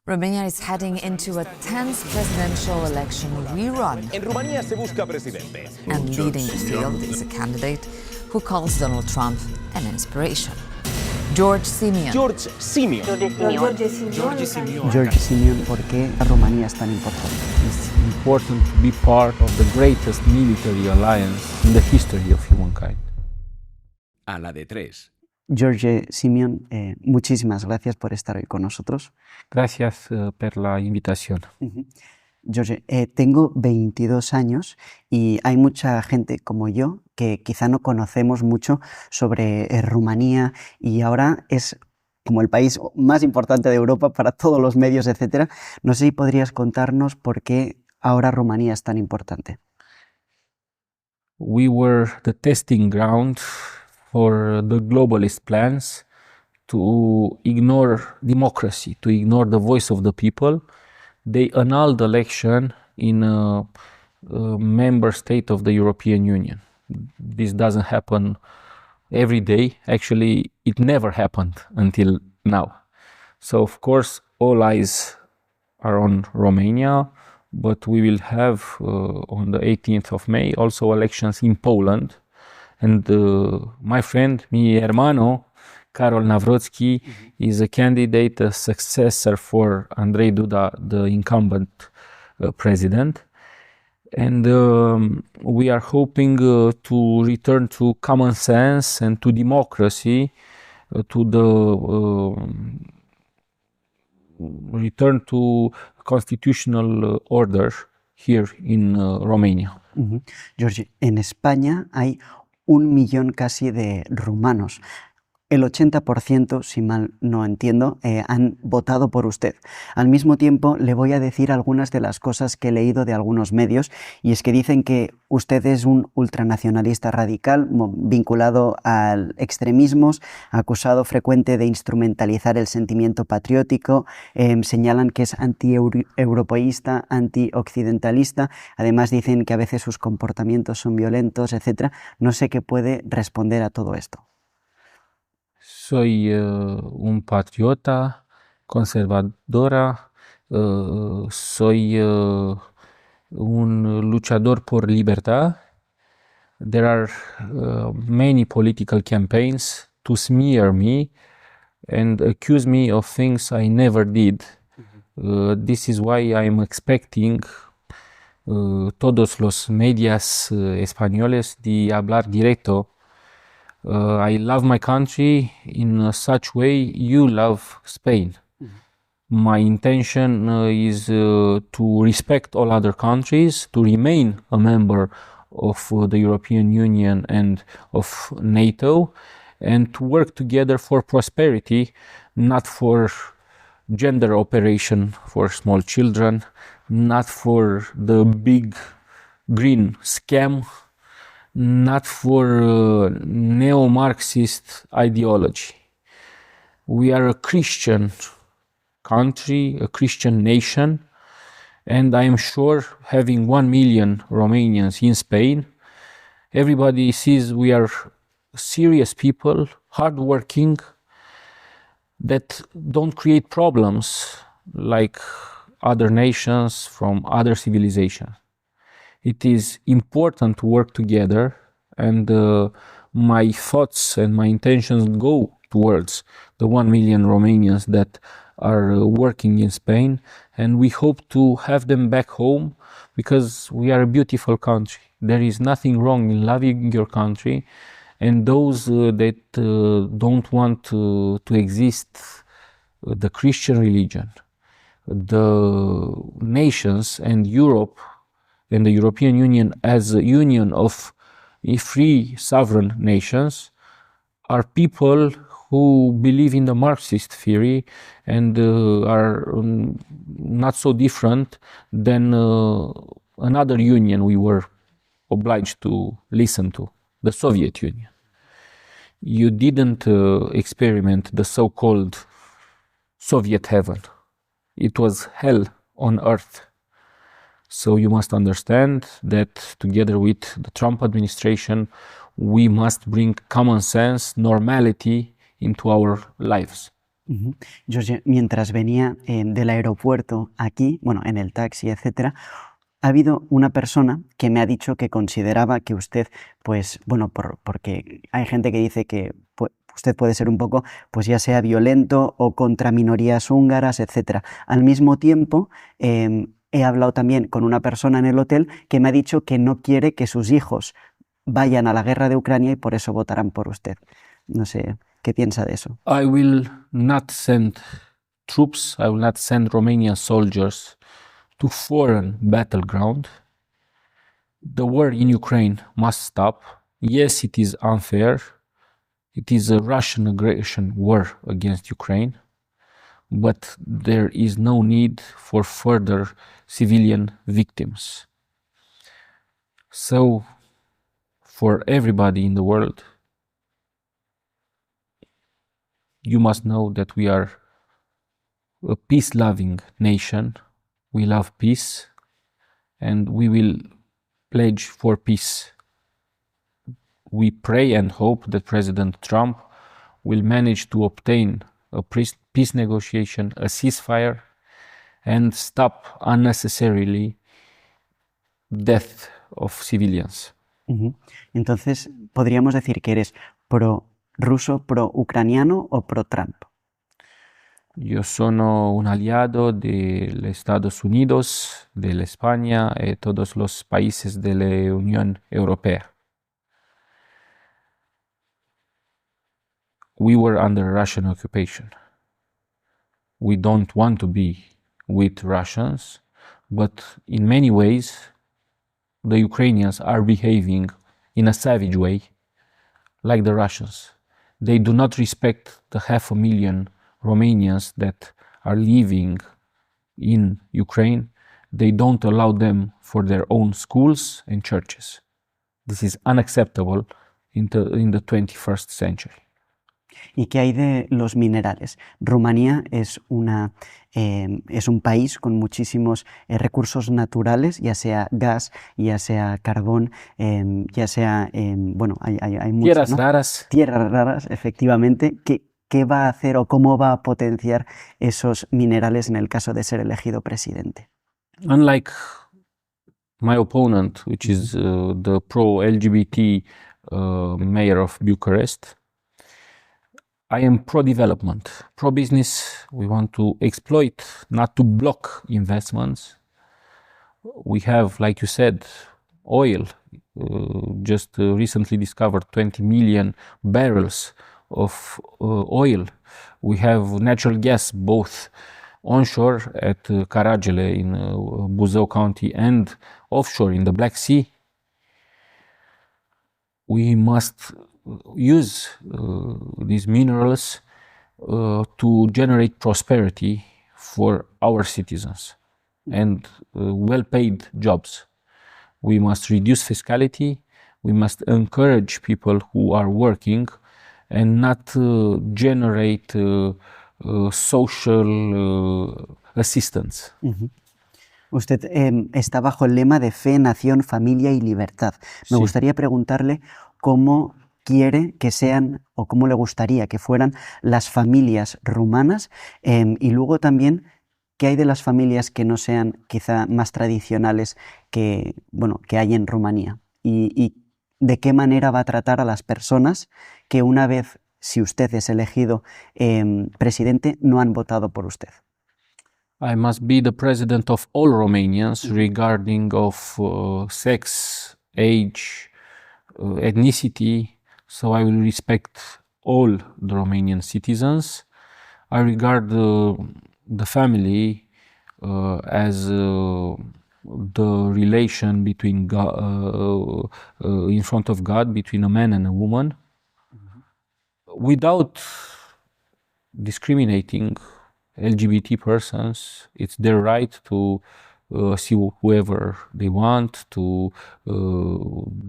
Romania is heading into a tense presidential election rerun. En Rumanía se busca presidente. And leading the field is a candidate who calls Donald Trump an inspiration. George Simion. George Simion. George Simion, ¿por qué Rumanía es tan importante? It's important to be part of the greatest military alliance in the history of humankind. Aladetres. George Simion, muchísimas gracias por estar hoy con nosotros. Gracias por la invitación. George, tengo 22 años y hay mucha gente como yo que quizá no conocemos mucho sobre Rumanía y ahora es como el país más importante de Europa para todos los medios, etc. No sé si podrías contarnos por qué ahora Rumanía es tan importante. We were the testing ground for the globalist plans to ignore democracy, to ignore the voice of the people. They annulled the election in a member state of the European Union. This doesn't happen every day. Actually, it never happened until now. So, of course, all eyes are on Romania, but we will have on the 18th of May also elections in Poland. And my friend, mi hermano, Karol Nawrocki, is a candidate, a successor for Andrei Duda, the incumbent president. And we are hoping to return to common sense and to democracy, to the return to constitutional order here in Romania. George, en España hay 1 millón casi de rumanos. El 80%, si mal no entiendo, han votado por usted. Al mismo tiempo, le voy a decir algunas de las cosas que he leído de algunos medios, y es que dicen que usted es un ultranacionalista radical vinculado a extremismos, acusado frecuente de instrumentalizar el sentimiento patriótico, señalan que es anti-europeísta, anti-occidentalista, además dicen que a veces sus comportamientos son violentos, etc. No sé qué puede responder a todo esto. Soy un patriota, conservadora, soy un luchador por libertad. There are many political campaigns to smear me and accuse me of things I never did. This is why I'm expecting todos los medios españoles de hablar directo. I love my country in such way you love Spain. My intention is to respect all other countries, to remain a member of the European Union and of NATO, and to work together for prosperity, not for gender operation for small children, not for the big green scam, not for neo-Marxist ideology. We are a Christian country, a Christian nation, and I am sure having 1 million Romanians in Spain, everybody sees we are serious people, hardworking, that don't create problems like other nations from other civilizations. It is important to work together, and my thoughts and my intentions go towards the 1 million Romanians that are working in Spain, and we hope to have them back home because we are a beautiful country. There is nothing wrong in loving your country, and those that don't want to exist the Christian religion, the nations and Europe and the European Union as a union of free sovereign nations are people who believe in the Marxist theory and are not so different than another union we were obliged to listen to, the Soviet Union. You didn't experiment the so-called Soviet heaven. It was hell on earth. So you must understand that together with the Trump administration, we must bring common sense, normality into our lives. Ujú. George, mientras venía del aeropuerto aquí, bueno, en el taxi, etcétera, ha habido una persona que me ha dicho que consideraba que usted, pues, bueno, porque hay gente que dice que usted puede ser un poco, pues ya sea violento o contra minorías húngaras, etcétera. Al mismo tiempo, he hablado también con una persona en el hotel que me ha dicho que no quiere que sus hijos vayan a la guerra de Ucrania y por eso votarán por usted. No sé, ¿qué piensa de eso? I will not send troops, I will not send Romanian soldiers to foreign battleground. The war in Ukraine must stop. Yes, it is unfair. It is a Russian aggression war against Ukraine, but there is no need for further civilian victims. So, for everybody in the world, you must know that we are a peace-loving nation. We love peace, and we will pledge for peace. We pray and hope that President Trump will manage to obtain a peace negotiation, a ceasefire, and stop unnecessarily death of civilians. Ujú. Entonces, ¿podríamos decir que eres pro-ruso, pro-ucraniano o pro-Trump? Io sono un aliado de los Estados Unidos, de la España y todos los países de la Unión Europea. We were under Russian occupation. We don't want to be with Russians, but in many ways, the Ukrainians are behaving in a savage way, like the Russians. They do not respect the 500,000 Romanians that are living in Ukraine. They don't allow them for their own schools and churches. This is unacceptable in the 21st century. ¿Y qué hay de los minerales? Rumanía es un país con muchísimos recursos naturales, ya sea gas, ya sea carbón, ya sea, bueno, hay muchas, Tierras ¿no? raras. Tierras raras, efectivamente. ¿Qué va a hacer o cómo va a potenciar esos minerales en el caso de ser elegido presidente? Unlike my opponent, which is the pro-LGBT mayor of Bucharest, I am pro-development, pro-business. We want to exploit, not to block investments. We have, like you said, oil. Just recently discovered 20 million barrels of oil. We have natural gas, both onshore at Caragele in Buzău County and offshore in the Black Sea. We must use these minerals to generate prosperity for our citizens and well-paid jobs. We must reduce fiscality. We must encourage people who are working and not generate social assistance. Uh-huh. Usted está bajo el lema de fe, nación, familia y libertad. Me Sí. gustaría preguntarle cómo quiere que sean o cómo le gustaría que fueran las familias rumanas y luego también qué hay de las familias que no sean quizá más tradicionales que hay en Rumanía y de qué manera va a tratar a las personas que una vez, si usted es elegido presidente, no han votado por usted. I must be the president of all Romanians regarding of sex, age, ethnicity. So I will respect all the Romanian citizens. I regard the family as the relation between God, in front of God, between a man and a woman, without discriminating LGBT persons. It's their right to see whoever they want, to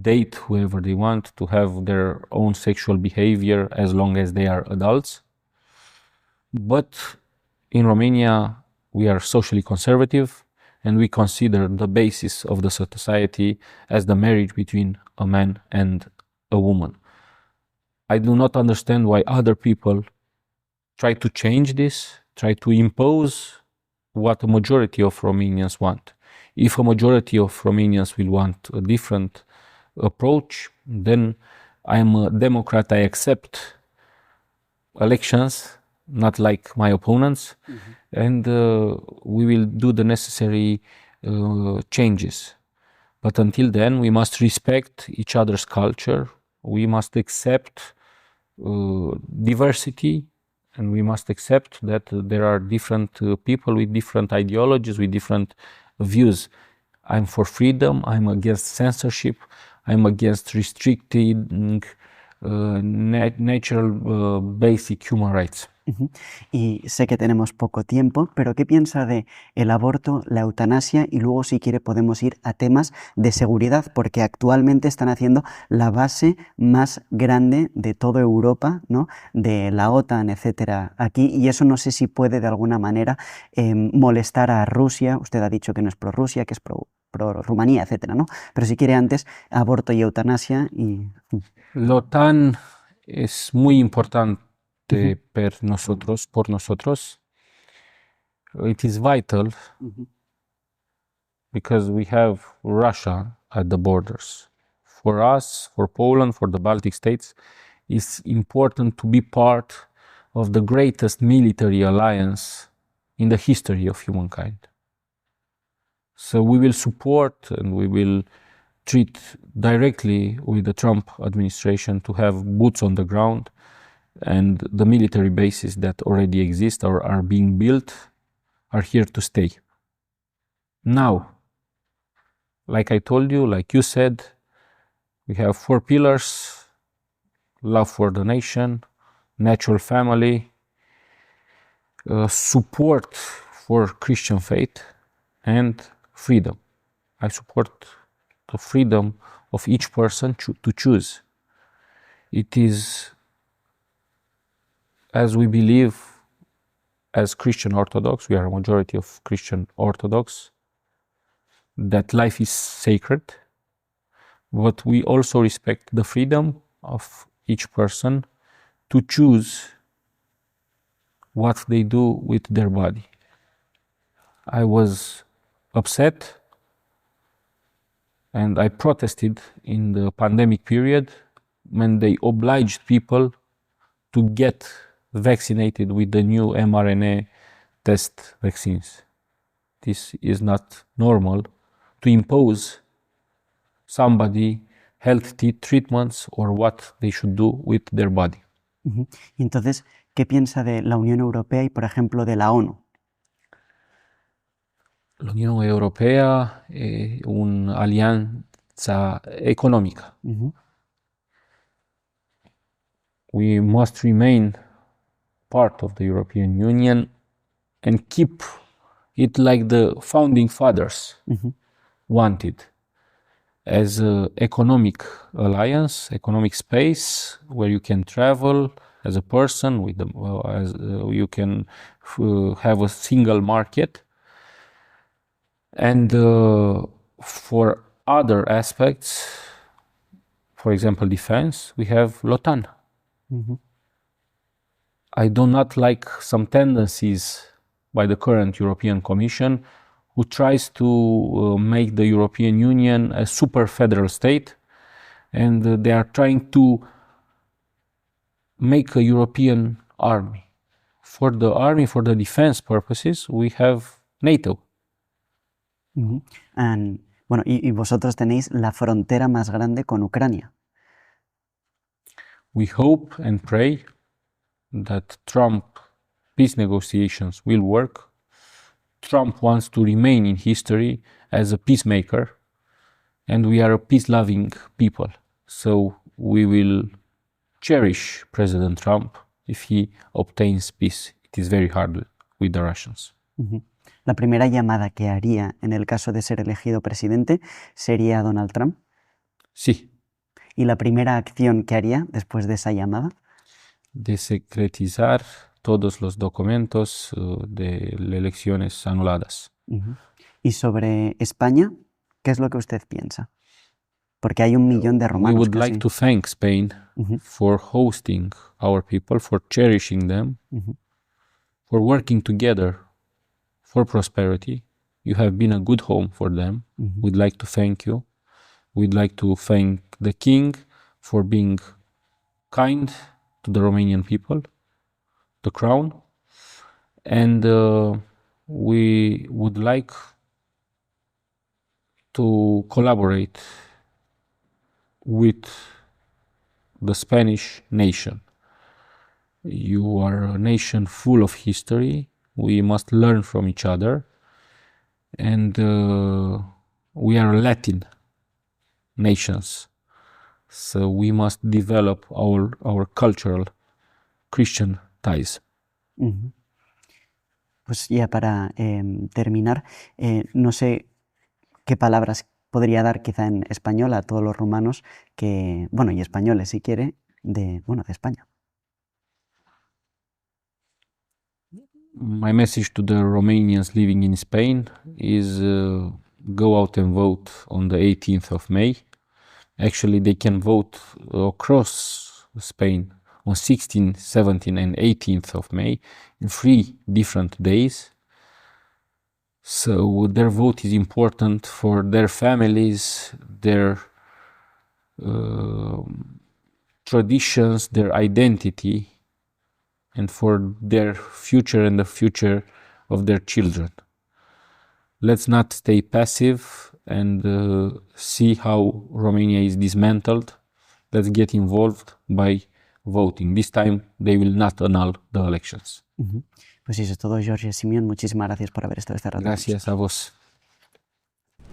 date whoever they want, to have their own sexual behavior as long as they are adults. But in Romania, we are socially conservative and we consider the basis of the society as the marriage between a man and a woman. I do not understand why other people try to change this, try to impose what a majority of Romanians want. If a majority of Romanians will want a different approach, then I'm a Democrat, I accept elections, not like my opponents, and we will do the necessary changes. But until then, we must respect each other's culture, we must accept diversity, and we must accept that there are different people with different ideologies, with different views. I'm for freedom, I'm against censorship, I'm against restricting natural basic human rights. Y sé que tenemos poco tiempo, pero ¿qué piensa de el aborto, la eutanasia? Y luego, si quiere, podemos ir a temas de seguridad, porque actualmente están haciendo la base más grande de toda Europa, ¿no? De la OTAN, etcétera, aquí, y eso no sé si puede de alguna manera molestar a Rusia. Usted ha dicho que no es pro Rusia, que es pro Rumanía, etcétera, ¿no? Pero si quiere antes, aborto y eutanasia y... La OTAN es muy importante por nosotros. It is vital because we have Russia at the borders. For us, for Poland, for the Baltic states, it's important to be part of the greatest military alliance in the history of humankind. So we will support and we will treat directly with the Trump administration to have boots on the ground, and the military bases that already exist or are being built are here to stay. Now, like I told you, like you said, we have 4 pillars: love for the nation, natural family, support for Christian faith, and freedom. I support the freedom of each person to choose. It is, as we believe as Christian Orthodox, we are a majority of Christian Orthodox, that life is sacred, but we also respect the freedom of each person to choose what they do with their body. I was upset and I protested in the pandemic period when they obliged people to get vaccinated with the new mRNA test vaccines. This is not normal to impose somebody health treatments or what they should do with their body. Entonces, ¿qué piensa de la Unión Europea y, por ejemplo, de la ONU? La Unión Europea es una alianza económica. We must remain part of the European Union and keep it like the founding fathers wanted, as an economic alliance, economic space where you can travel as a person, with you can have a single market. And for other aspects, for example, defense, we have l'OTAN. I do not like some tendencies by the current European Commission, who tries to make the European Union a super federal state, and they are trying to make a European army. For the army, for the defense purposes, we have NATO. Bueno, y vosotros tenéis la frontera más grande con Ucrania. We hope and pray that Trump peace negotiations will work. Trump wants to remain in history as a peacemaker, and we are a peace-loving people. So we will cherish President Trump if he obtains peace. It is very hard with the Russians. La primera llamada que haría en el caso de ser elegido presidente sería a Donald Trump. Sí. ¿Y la primera acción que haría después de esa llamada? Desecretizar todos los documentos de elecciones anuladas. ¿Y sobre España? ¿Qué es lo que usted piensa? Porque hay 1 millón de romanos. We would casi. like to thank Spain for hosting our people, for cherishing them, for working together for prosperity. You have been a good home for them. We'd like to thank you. We'd like to thank the king for being kind to the Romanian people, the crown, and we would like to collaborate with the Spanish nation. You are a nation full of history. We must learn from each other, and we are Latin nations, so we must develop our cultural Christian ties. Pues ya para terminar, no sé qué palabras podría dar quizá en español a todos los rumanos que, bueno, y españoles si quiere, de España. My message to the Romanians living in Spain is go out and vote on the 18th of May. Actually, they can vote across Spain on 16th, 17th and 18th of May in 3 different days. So their vote is important for their families, their traditions, their identity, and for their future and the future of their children. Let's not stay passive and see how Romania is dismantled. Let's get involved by voting. This time they will not annul the elections. Pues eso es todo, George Simion. Muchísimas gracias por haber estado esta rato. Gracias a vos.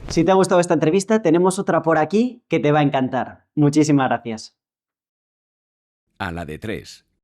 Si te ha gustado esta entrevista, tenemos otra por aquí que te va a encantar. Muchísimas gracias. Aladetres,